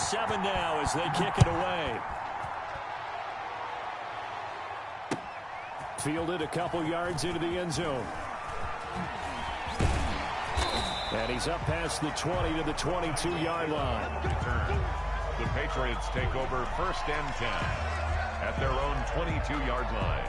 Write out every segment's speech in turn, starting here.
7 now as they kick it away. Fielded a couple yards into the end zone. And he's up past the 20 to the 22-yard line. Return. The Patriots take over 1st and 10 at their own 22-yard line.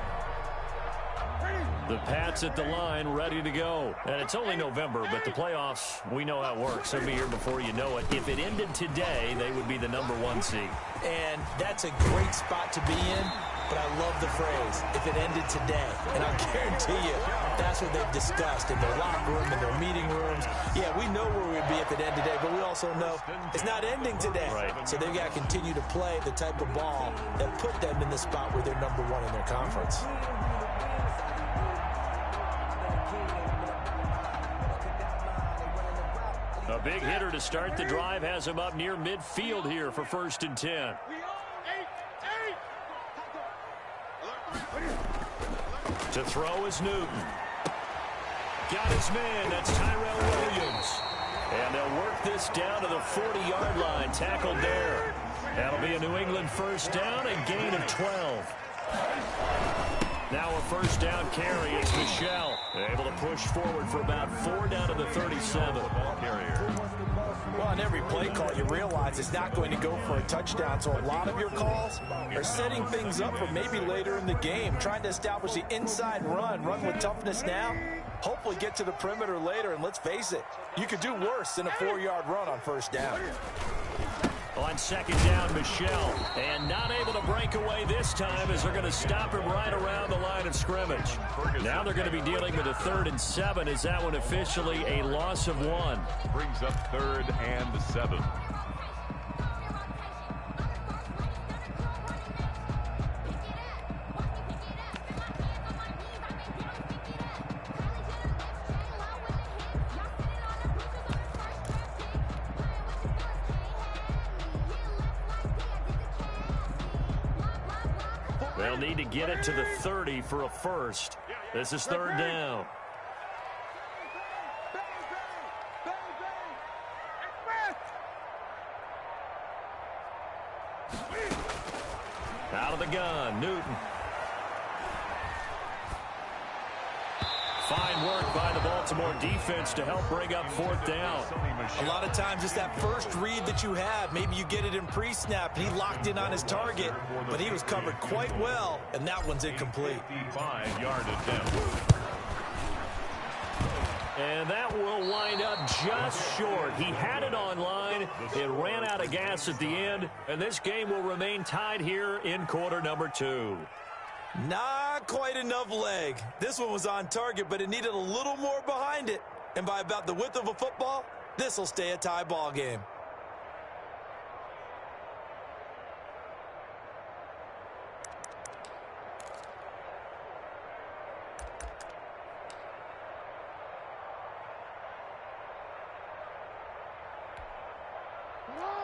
The Pats at the line, ready to go. And it's only November, but the playoffs, we know how it works. They'll be here before you know it. If it ended today, they would be the #1 seed. And that's a great spot to be in, but I love the phrase, if it ended today. And I'll guarantee you, that's what they've discussed in their locker room, in their meeting rooms. Yeah, we know where we'd be if it ended today, but we also know it's not ending today. Right. So they've got to continue to play the type of ball that put them in the spot where they're #1 in their conference. A big hitter to start the drive has him up near midfield here for 1st and 10. To throw is Newton. Got his man. That's Tyrell Williams. And they'll work this down to the 40-yard line. Tackled there. That'll be a New England 1st down, a gain of 12. Now a 1st down carry. It's Michelle. Able to push forward for about 4 down to the 37. Ball carrier. Well, on every play call, you realize it's not going to go for a touchdown. So a lot of your calls are setting things up for maybe later in the game, trying to establish the inside run with toughness now, hopefully get to the perimeter later. And let's face it, you could do worse than a 4-yard run on 1st down. On 2nd down, Michelle. And not able to break away this time as they're going to stop him right around the line of scrimmage. Now they're going to be dealing with a 3rd and 7. Is that one officially a loss of 1? Brings up 3rd and 7. They'll need to get it to the 30 for a 1st. This is 3rd down. Out of the gun, Newton. Fine work by the Baltimore defense to help bring up 4th down. A lot of times it's that first read that you have. Maybe you get it in pre-snap, and he locked in on his target, but he was covered quite well, and that one's incomplete. 55-yard attempt. And that will wind up just short. He had it online. It ran out of gas at the end, and this game will remain tied here in quarter #2. Not quite enough leg. This one was on target, but it needed a little more behind it. And by about the width of a football, this will stay a tie ball game.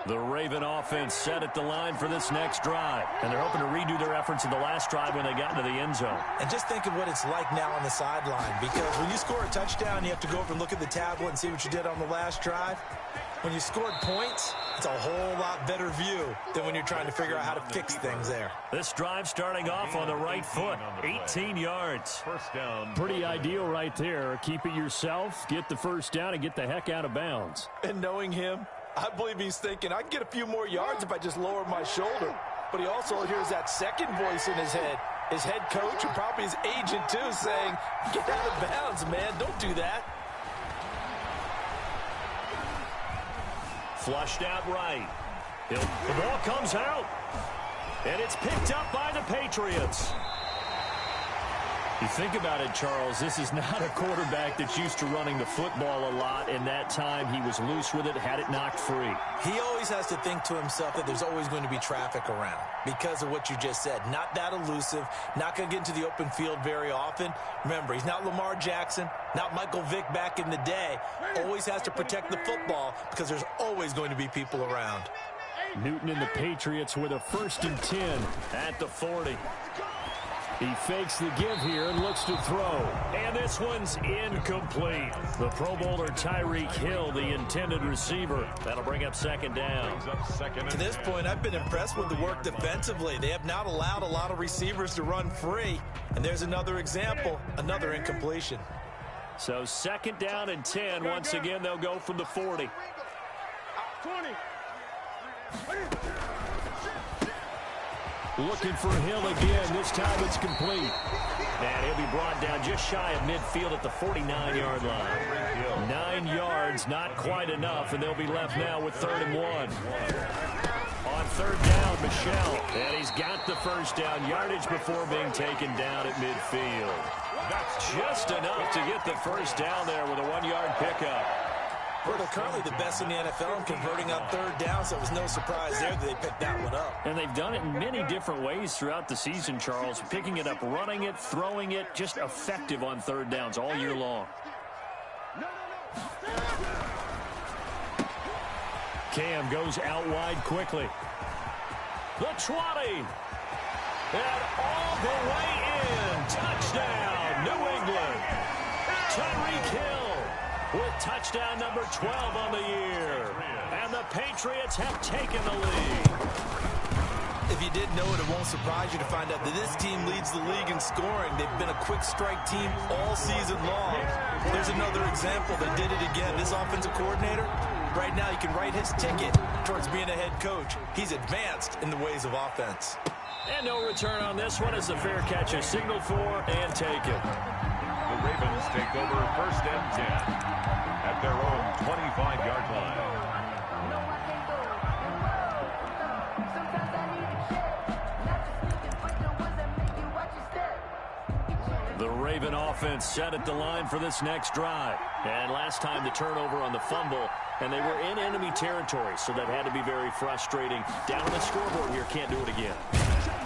The Raven offense set at the line for this next drive. And they're hoping to redo their efforts in the last drive when they got into the end zone. And just think of what it's like now on the sideline. Because when you score a touchdown, you have to go over and look at the tablet and see what you did on the last drive. When you scored points, it's a whole lot better view than when you're trying to figure out how to fix things there. This drive starting off on the right foot. 18 yards. 1st down. Pretty ideal right there. Keep it yourself, get the 1st down, and get the heck out of bounds. And knowing him, I believe he's thinking, I can get a few more yards if I just lower my shoulder. But he also hears that second voice in his head. His head coach and probably his agent, too, saying, get out of bounds, man. Don't do that. Flushed out right. The ball comes out. And it's picked up by the Patriots. You think about it, Charles, this is not a quarterback that's used to running the football a lot, and that time he was loose with it, had it knocked free. He always has to think to himself that there's always going to be traffic around because of what you just said. Not that elusive, not going to get into the open field very often. Remember, he's not Lamar Jackson, not Michael Vick back in the day. Always has to protect the football because there's always going to be people around. Newton and the Patriots with a 1st and 10 at the 40. He fakes the give here and looks to throw. And this one's incomplete. The Pro Bowler Tyreek Hill, the intended receiver. That'll bring up second down. To this point, I've been impressed with the work defensively. They have not allowed a lot of receivers to run free. And there's another example, another incompletion. So second down and 10. Once again, they'll go from the 40. 20. Looking for Hill again. This time it's complete. And he'll be brought down just shy of midfield at the 49-yard line. 9 yards, not quite enough, and they'll be left now with 3rd and 1. On 3rd down, Michel. And he's got the first down yardage before being taken down at midfield. That's just enough to get the first down there with a 1-yard pickup. Well, they're currently the best in the NFL in converting on 3rd down, so it was no surprise there that they picked that one up. And they've done it in many different ways throughout the season, Charles. Picking it up, running it, throwing it, just effective on 3rd downs all year long. Cam goes out wide quickly. The 20. And all the way in. Touchdown, New England. Tyreek Hill with touchdown number 12 on the year. And the Patriots have taken the lead. If you didn't know it, it won't surprise you to find out that this team leads the league in scoring. They've been a quick strike team all season long. There's another example. They did it again. This offensive coordinator, right now you can write his ticket towards being a head coach. He's advanced in the ways of offense. And no return on this one as the fair catch is signaled for and taken. The Ravens take over 1st and 10 at their own 25-yard line. The Raven offense set at the line for this next drive. And last time the turnover on the fumble, and they were in enemy territory, so that had to be very frustrating. Down on the scoreboard here, can't do it again.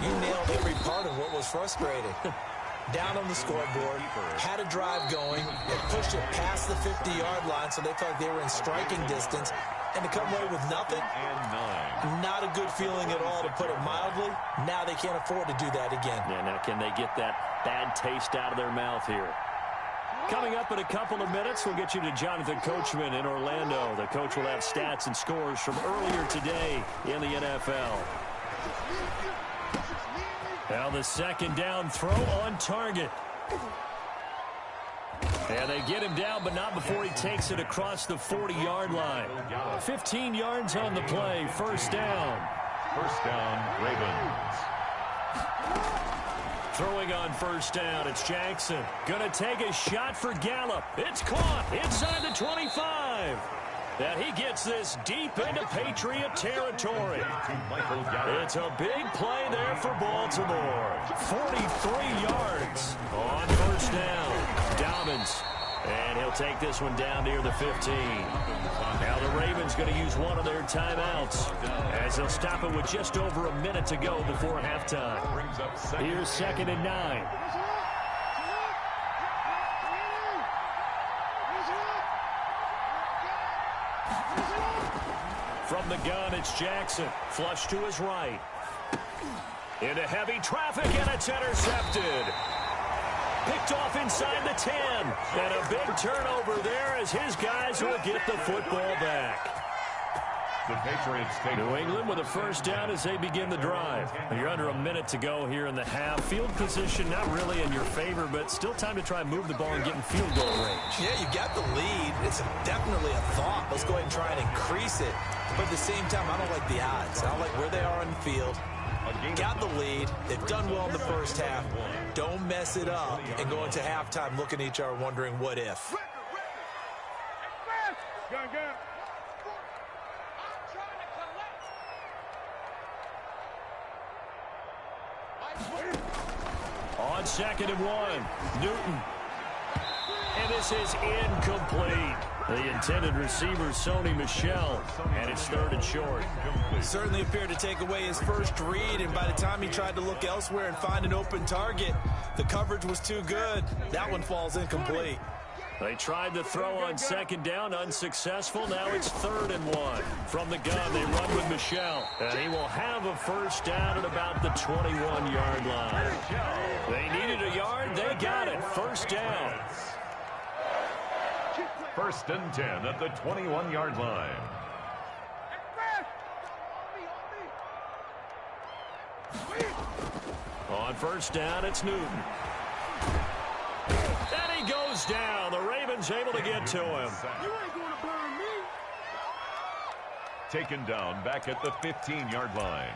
You nailed every part of what was frustrating. Down on the scoreboard, had a drive going, they pushed it past the 50-yard line, so they thought they were in striking distance, and to come away with nothing, not a good feeling at all, to put it mildly. Now they can't afford to do that again. Yeah, now can they get that bad taste out of their mouth here? Coming up in a couple of minutes, we'll get you to Jonathan Coachman in Orlando. The coach will have stats and scores from earlier today in the NFL. Now the second down throw on target. And they get him down, but not before he takes it across the 40-yard line. 15 yards on the play, 1st down. 1st down, Ravens. Throwing on 1st down, it's Jackson. Gonna take a shot for Gallup. It's caught inside the 25. And he gets this deep into Patriot territory. It's a big play there for Baltimore. 43 yards on 1st down. Dobbins. And he'll take this one down near the 15. Now the Ravens going to use one of their timeouts as they'll stop it with just over a minute to go before halftime. Here's 2nd and 9. From the gun, it's Jackson. Flush to his right. Into heavy traffic, and it's intercepted. Picked off inside the 10. And a big turnover there as his guys will get the football back. The Patriots take New England with a 1st down as they begin the drive. You're under a minute to go here in the half. Field position not really in your favor, but still time to try and move the ball and get in field goal range. Yeah, you got the lead. It's definitely a thought. Let's go ahead and try and increase it. But at the same time, I don't like the odds. I don't like where they are on the field. Got the lead. They've done well in the 1st half. Don't mess it up and go into halftime looking at each other wondering what if. On 2nd and 1, Newton. And this is incomplete. The intended receiver, Sony Michel, and it's 3rd and short. Certainly appeared to take away his first read, and by the time he tried to look elsewhere and find an open target, the coverage was too good. That one falls incomplete. They tried to throw on second down, unsuccessful. Now it's 3rd and 1. From the gun, they run with Michel. And he will have a first down at about the 21-yard line. They needed a yard. They got it. First down. 1st and 10 at the 21-yard line. On first down, it's Newton. And he goes down. The Ravens able to get to him. You ain't going to burn me. Taken down back at the 15-yard line.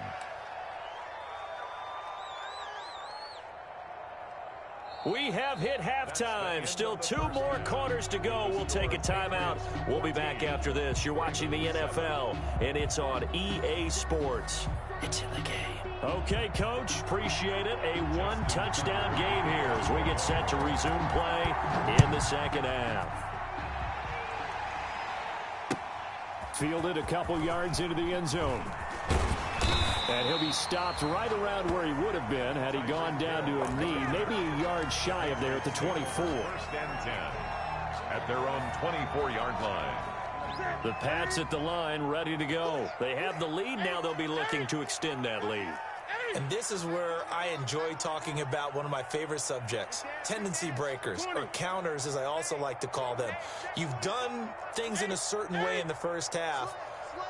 We have hit halftime. Still 2 more quarters to go. We'll take a timeout. We'll be back after this. You're watching the NFL, and it's on EA Sports. It's in the game. Okay, Coach, appreciate it. A 1-touchdown game here as we get set to resume play in the second half. Fielded a couple yards into the end zone. And he'll be stopped right around where he would have been had he gone down to a knee, maybe a yard shy of there at the 24. 1st and 10 at their own 24-yard line. The Pats at the line, ready to go. They have the lead. Now they'll be looking to extend that lead. And this is where I enjoy talking about one of my favorite subjects, tendency breakers, or counters as I also like to call them. You've done things in a certain way in the first half,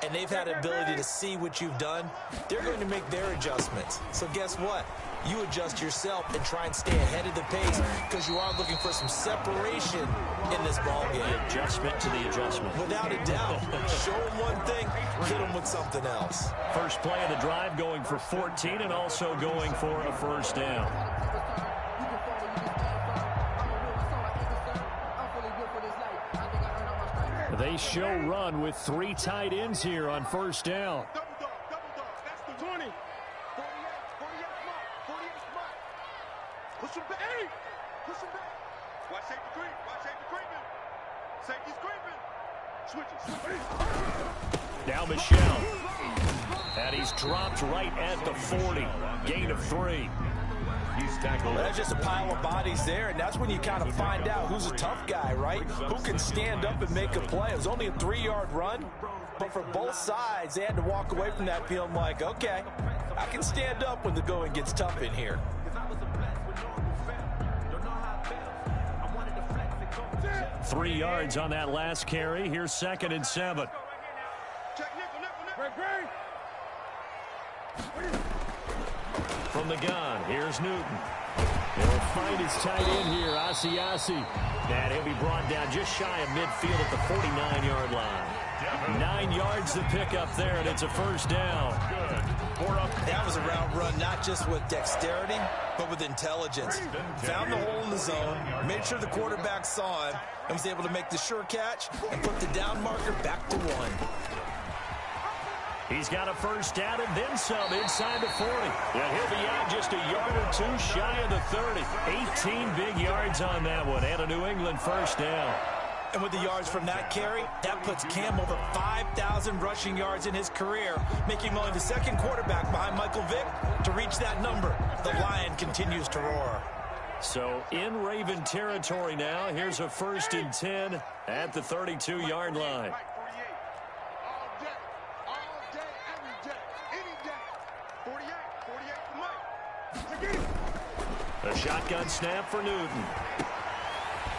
and they've had the ability to see what you've done. They're going to make their adjustments. So guess what? You adjust yourself and try and stay ahead of the pace because you are looking for some separation in this ball game. The adjustment to the adjustment. Without a doubt. Show them one thing, hit them with something else. First play of the drive going for 14 and also going for a first down. They show run with 3 tight ends here on first down. Double dog. That's the 20. 48 smart. 48 smart. Push him back. Hey, push him back. Watch safety creep. Watch safety creeping. Safety's creeping. Switch it. Now Michel. And he's dropped right at the 40. Gain of 3. He's tackled. That's just a pile of bodies there, and that's when you kind of find out who's a tough guy, right? Who can stand up and make a play. It was only a 3-yard run, but for both sides, they had to walk away from that feeling like, okay, I can stand up when the going gets tough in here. 3 yards on that last carry. Here's 2nd and 7. Check nickel. From the gun, here's Newton. He'll find his tight end here, Asiasi. And he'll be brought down just shy of midfield at the 49-yard line. 9 yards to pick up there, and it's a first down. That was a route run, not just with dexterity, but with intelligence. Found the hole in the zone, made sure the quarterback saw him, and was able to make the sure catch and put the down marker back to 1. He's got a first down and then some inside the 40. And he'll be out just a yard or 2 shy of the 30. 18 big yards on that one, and a New England first down. And with the yards from that carry, that puts Cam over 5,000 rushing yards in his career, making him only the 2nd quarterback behind Michael Vick to reach that number. The Lion continues to roar. So in Raven territory now, here's a 1st and 10 at the 32-yard line. A shotgun snap for Newton.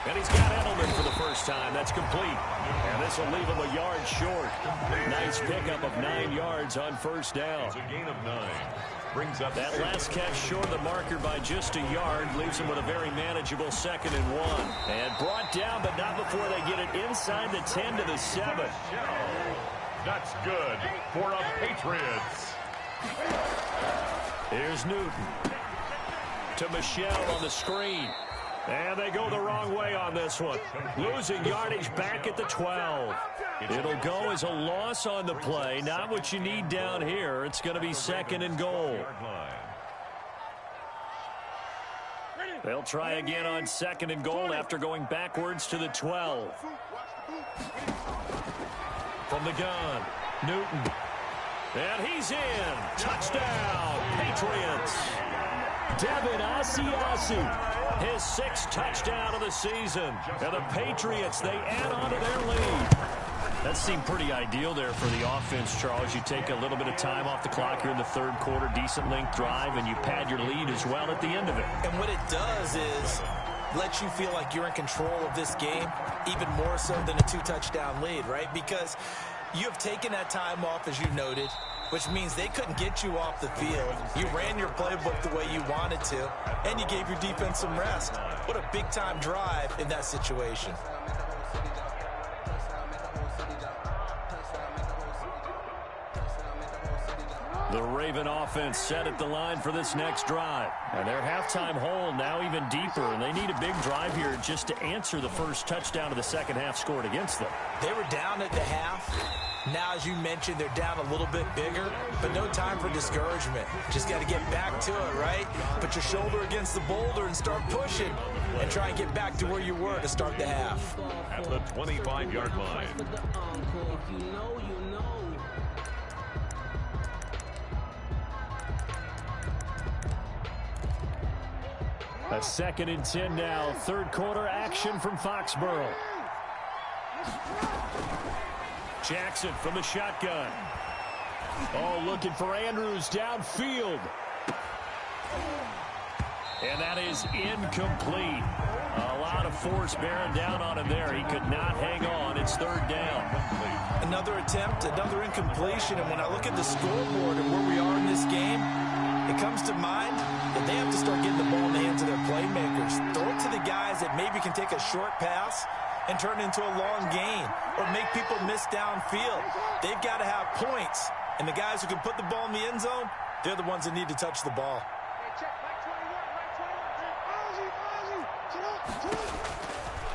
And he's got Edelman for the first time. That's complete. And this will leave him a yard short. Nice pickup of 9 yards on first down. It's a gain of 9. Brings up that last catch short of the marker by just a yard. Leaves him with a very manageable 2nd and 1. And brought down, but not before they get it inside the 10 to the 7. That's good for the Patriots. Here's Newton. To Michel on the screen. And they go the wrong way on this one. Losing yardage back at the 12. It'll go as a loss on the play. Not what you need down here. It's going to be 2nd and goal. They'll try again on 2nd and goal after going backwards to the 12. From the gun, Newton. And he's in. Touchdown, Patriots. Devin Asiasi, his 6th touchdown of the season. And the Patriots, they add on to their lead. That seemed pretty ideal there for the offense, Charles. You take a little bit of time off the clock here in the third quarter, decent length drive, and you pad your lead as well at the end of it. And what it does is let you feel like you're in control of this game, even more so than a 2-touchdown lead, right? Because you have taken that time off, as you noted, which means they couldn't get you off the field. You ran your playbook the way you wanted to, and you gave your defense some rest. What a big-time drive in that situation. The Raven offense set at the line for this next drive. And their halftime hole now even deeper, and they need a big drive here just to answer the first touchdown of the second half scored against them. They were down at the half. Now, as you mentioned, they're down a little bit bigger, but no time for discouragement. Just got to get back to it, right? Put your shoulder against the boulder and start pushing and try and get back to where you were to start the half. At the 25-yard line. A 2nd and 10 now. Third quarter action from Foxborough. Jackson from the shotgun. Oh, looking for Andrews downfield. And that is incomplete. A lot of force bearing down on him there. He could not hang on. It's 3rd down. Another attempt, another incompletion. And when I look at the scoreboard and where we are in this game, it comes to mind that they have to start getting the ball in the hands of their playmakers. Throw it to the guys that maybe can take a short pass and turn it into a long gain or make people miss downfield. They've got to have points. And the guys who can put the ball in the end zone, they're the ones that need to touch the ball.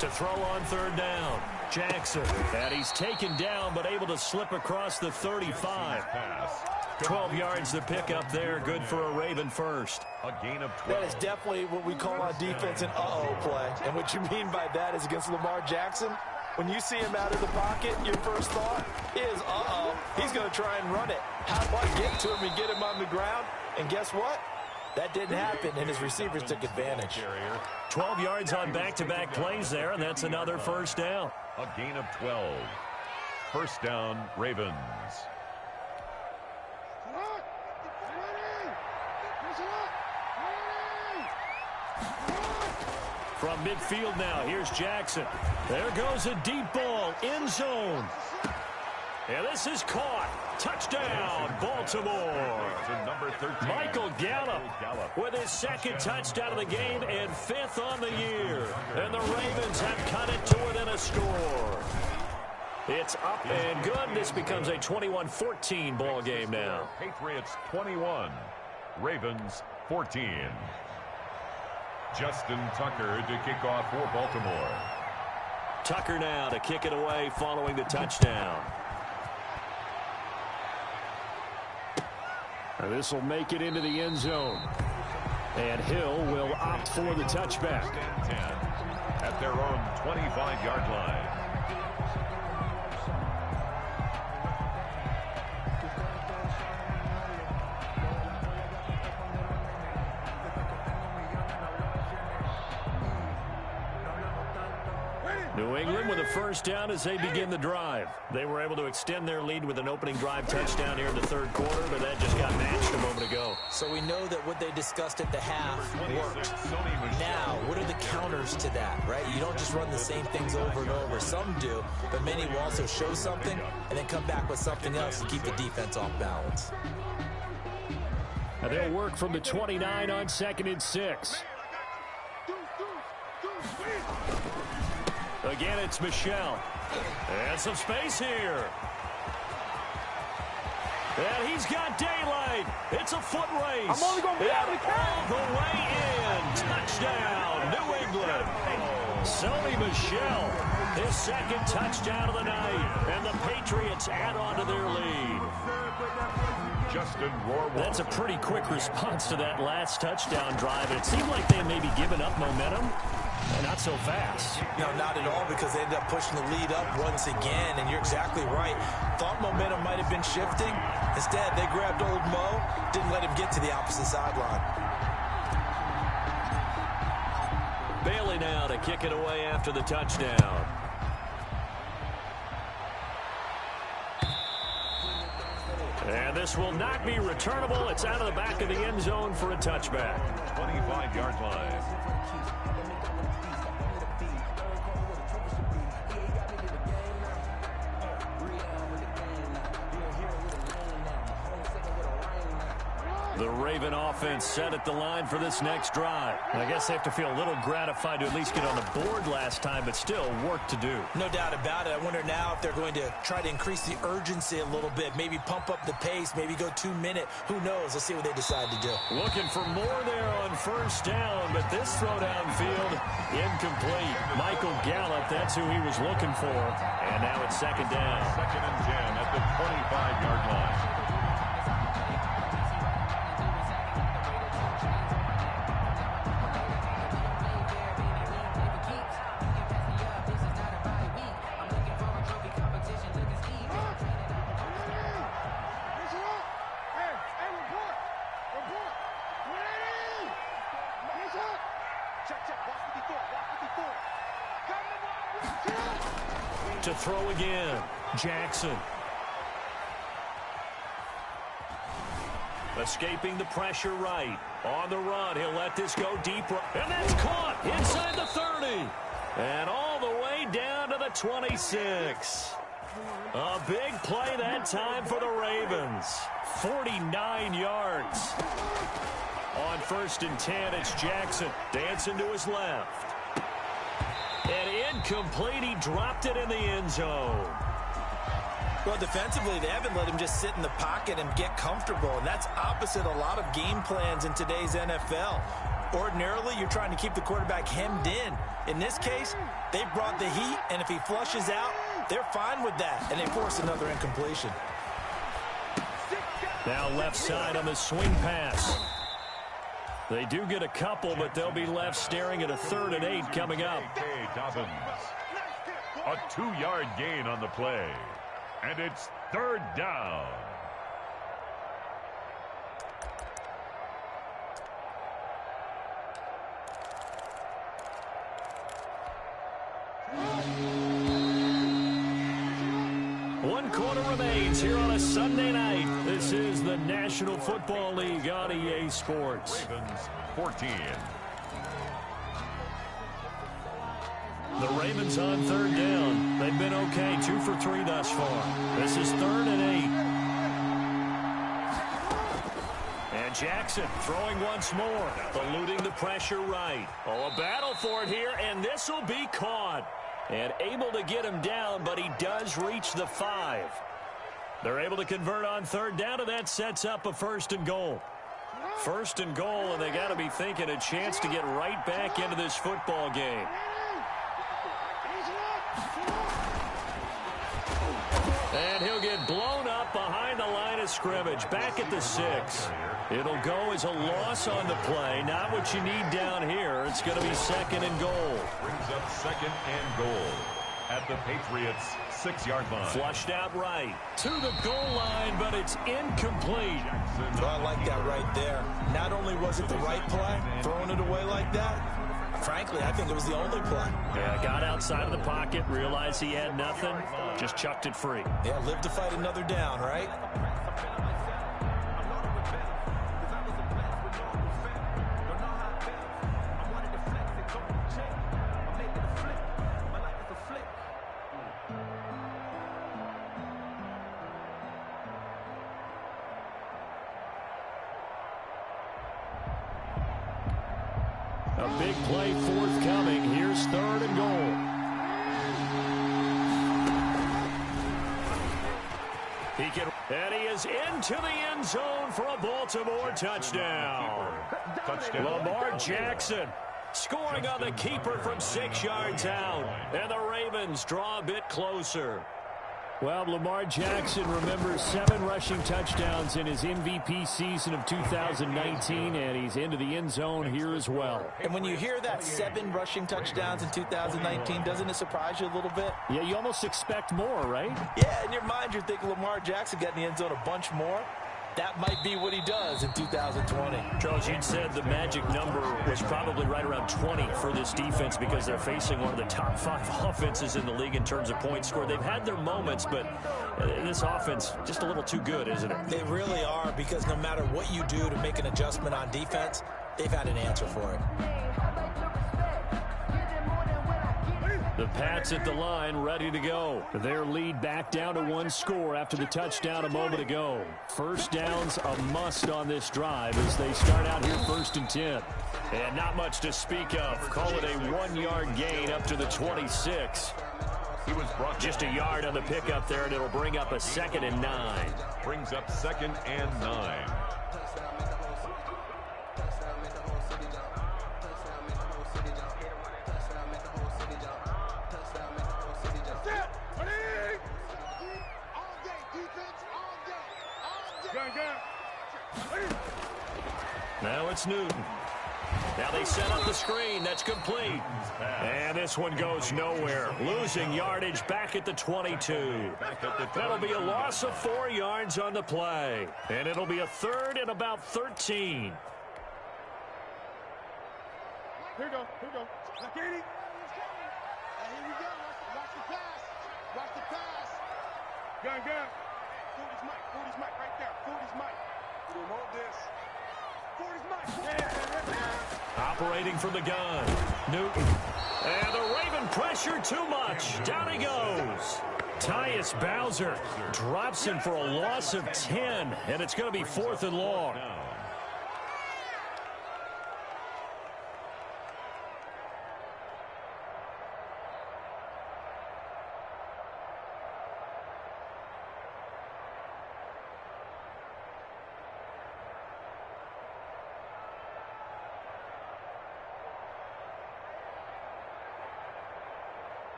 To throw on 3rd down, Jackson. And he's taken down but able to slip across the 35. 12 yards to pick up there. Good for a Raven first. A gain of 12. That is definitely what we call on defense an uh-oh play. And what you mean by that is against Lamar Jackson, when you see him out of the pocket, your first thought is, uh-oh, he's going to try and run it. How do I get to him and get him on the ground? And guess what? That didn't happen, and his receivers took advantage. 12 yards on back-to-back plays there, and that's another first down. A gain of 12. First down, Ravens. From midfield now, here's Jackson. There goes a deep ball, end zone. And this is caught. Touchdown, Baltimore. Number 13. Michael Gallup with his 2nd touchdown of the game and 5th on the year. And the Ravens have cut it to within a score. It's up and good. This becomes a 21-14 ball game now. Patriots 21, Ravens 14. Justin Tucker to kick off for Baltimore. Tucker now to kick it away following the touchdown. And this will make it into the end zone. And Hill will opt for the touchback. 10 at their own 25-yard line. New England with a first down as they begin the drive. They were able to extend their lead with an opening drive touchdown here in the 3rd quarter, but that just got matched a moment ago. So we know that what they discussed at the half worked. Now, what are the counters to that, right? You don't just run the same things over and over. Some do, but many will also show something and then come back with something else to keep the defense off balance. And they'll work from the 29 on 2nd and 6. Again, it's Michelle. And some space here. And he's got daylight. It's a foot race. I'm only going to be out of the all the way in. Touchdown, New England. Sony Michel, his 2nd touchdown of the night. And the Patriots add on to their lead. Justin Rohrwald. That's a pretty quick response to that last touchdown drive. It seemed like they maybe given up momentum. Not so fast. No, not at all, because they ended up pushing the lead up once again, and you're exactly right. Thought momentum might have been shifting. Instead, they grabbed old Mo, didn't let him get to the opposite sideline. Bailey now to kick it away after the touchdown. And this will not be returnable. It's out of the back of the end zone for a touchback. 25-yard line. The Raven offense set at the line for this next drive. I guess they have to feel a little gratified to at least get on the board last time, but still work to do. No doubt about it. I wonder now if they're going to try to increase the urgency a little bit, maybe pump up the pace, maybe go 2-minute. Who knows? Let's see what they decide to do. Looking for more there on first down, but this throw downfield incomplete. Michael Gallup, that's who he was looking for. And now it's second down. 2nd and 10 at the 25-yard line. To throw again, Jackson. Escaping the pressure right. On the run, he'll let this go deep. And that's caught inside the 30. And all the way down to the 26. A big play that time for the Ravens. 49 yards. On 1st and 10, it's Jackson dancing to his left. And incomplete, he dropped it in the end zone. Well, defensively, they haven't let him just sit in the pocket and get comfortable, and that's opposite a lot of game plans in today's NFL. Ordinarily, you're trying to keep the quarterback hemmed in. In this case, they brought the heat, and if he flushes out, they're fine with that, and they force another incompletion. Now left side on the swing pass. They do get a couple, but they'll be left staring at a 3rd and 8 coming up. Dobbins. A 2-yard gain on the play. And it's 3rd down. One quarter remains here on a Sunday night. This is the National Football League on EA Sports. Ravens 14. The Ravens on 3rd down. They've been okay, 2 for 3 thus far. This is 3rd and 8. And Jackson throwing once more, eluding the pressure right. Oh, a battle for it here, and this will be caught. And able to get him down, but he does reach the 5. They're able to convert on 3rd down, and that sets up a 1st and goal. 1st and goal, and they got to be thinking a chance to get right back into this football game. And he'll get blown up behind the line of scrimmage, back at the 6. It'll go as a loss on the play, not what you need down here. It's going to be 2nd and goal. Brings up 2nd and goal at the Patriots' 6-yard line. Flushed out right to the goal line, but it's incomplete. Well, I like that right there. Not only was it the right play, throwing it away like that, frankly, I think it was the only play. Yeah, got outside of the pocket, realized he had nothing, just chucked it free. Yeah, live to fight another down, right? A big play forthcoming. Here's 3rd and goal. And he is into the end zone for a Baltimore touchdown. Lamar Jackson scoring on the keeper from 6 yards out. And the Ravens draw a bit closer. Well, Lamar Jackson remembers 7 rushing touchdowns in his MVP season of 2019, and he's into the end zone here as well. And when you hear that 7 rushing touchdowns in 2019, doesn't it surprise you a little bit? Yeah, you almost expect more, right? Yeah, in your mind, you're thinking Lamar Jackson got in the end zone a bunch more. that might be what he does in 2020. Charles, you'd said the magic number was probably right around 20 for this defense because they're facing one of the top 5 offenses in the league in terms of points scored. They've had their moments, but this offense just a little too good, isn't it? They really are, because no matter what you do to make an adjustment on defense, they've had an answer for it. The Pats at the line, ready to go. Their lead back down to 1 score after the touchdown a moment ago. First down's a must on this drive as they start out here 1st and 10. And not much to speak of. Call it a 1-yard gain up to the 26. He was brought just a yard on the pickup there, and it'll bring up a 2nd and 9. Brings up 2nd and 9. Now it's Newton. Now they set up the screen. That's complete. And this one goes nowhere. Losing yardage back at the 22. That'll be a loss of 4 yards on the play. And it'll be a 3rd and about 13. Here we go. Here we go. Here we go. Watch the pass. Watch the pass. Gun. Forty's Mike right there. Forty's Mike. We're going to hold this. Forty's Mike. Operating from the gun. Newton. And the Raven pressure too much. Down he goes. Tyus Bowser drops him for a loss of 10. And it's going to be 4th and long.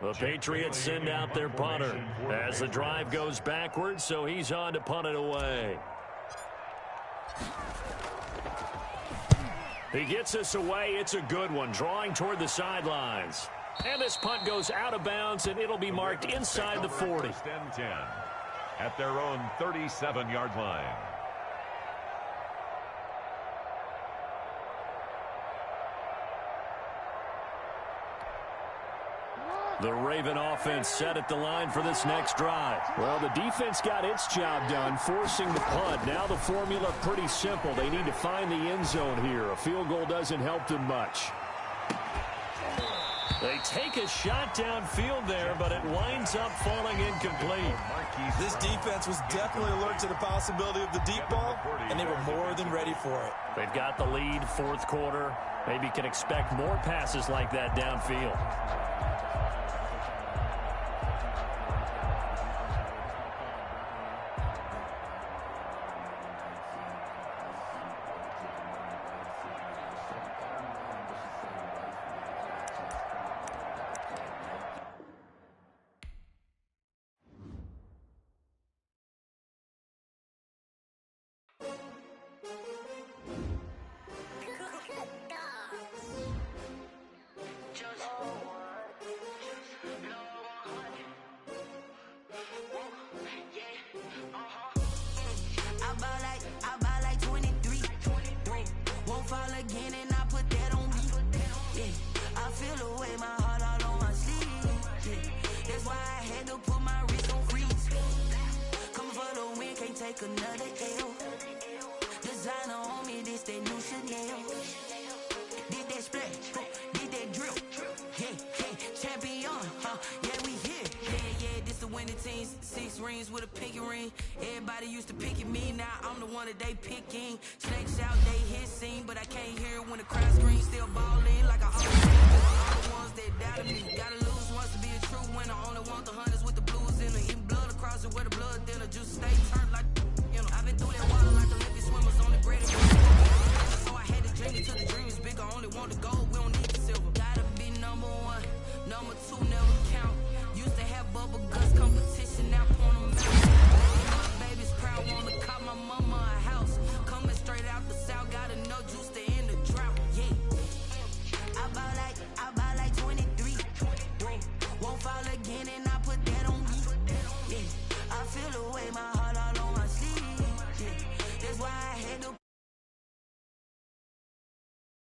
The Patriots send out their punter as the drive goes backwards, so he's on to punt it away. He gets us away. It's a good one, drawing toward the sidelines. And this punt goes out of bounds, and it'll be marked inside the 40. 1st and 10 at their own 37-yard line. The Raven offense set at the line for this next drive. Well, the defense got its job done, forcing the punt. Now the formula pretty simple. They need to find the end zone here. A field goal doesn't help them much. They take a shot downfield there, but it winds up falling incomplete. This defense was definitely alert to the possibility of the deep ball, and they were more than ready for it. They've got the lead, 4th quarter. Maybe can expect more passes like that downfield. Another L. Designer on me, this that new Chanel. Did that splash, did that drip. Yeah, champion, yeah, we here. Yeah, this the winning team. 6 rings with a pinky ring. Everybody used to pick at me, now I'm the one that they picking. Snakes out, they hit scene, but I can't hear it when the crowd screams. Still ballin' like a Hall of Fame. All the ones that doubted me, gotta lose once to be a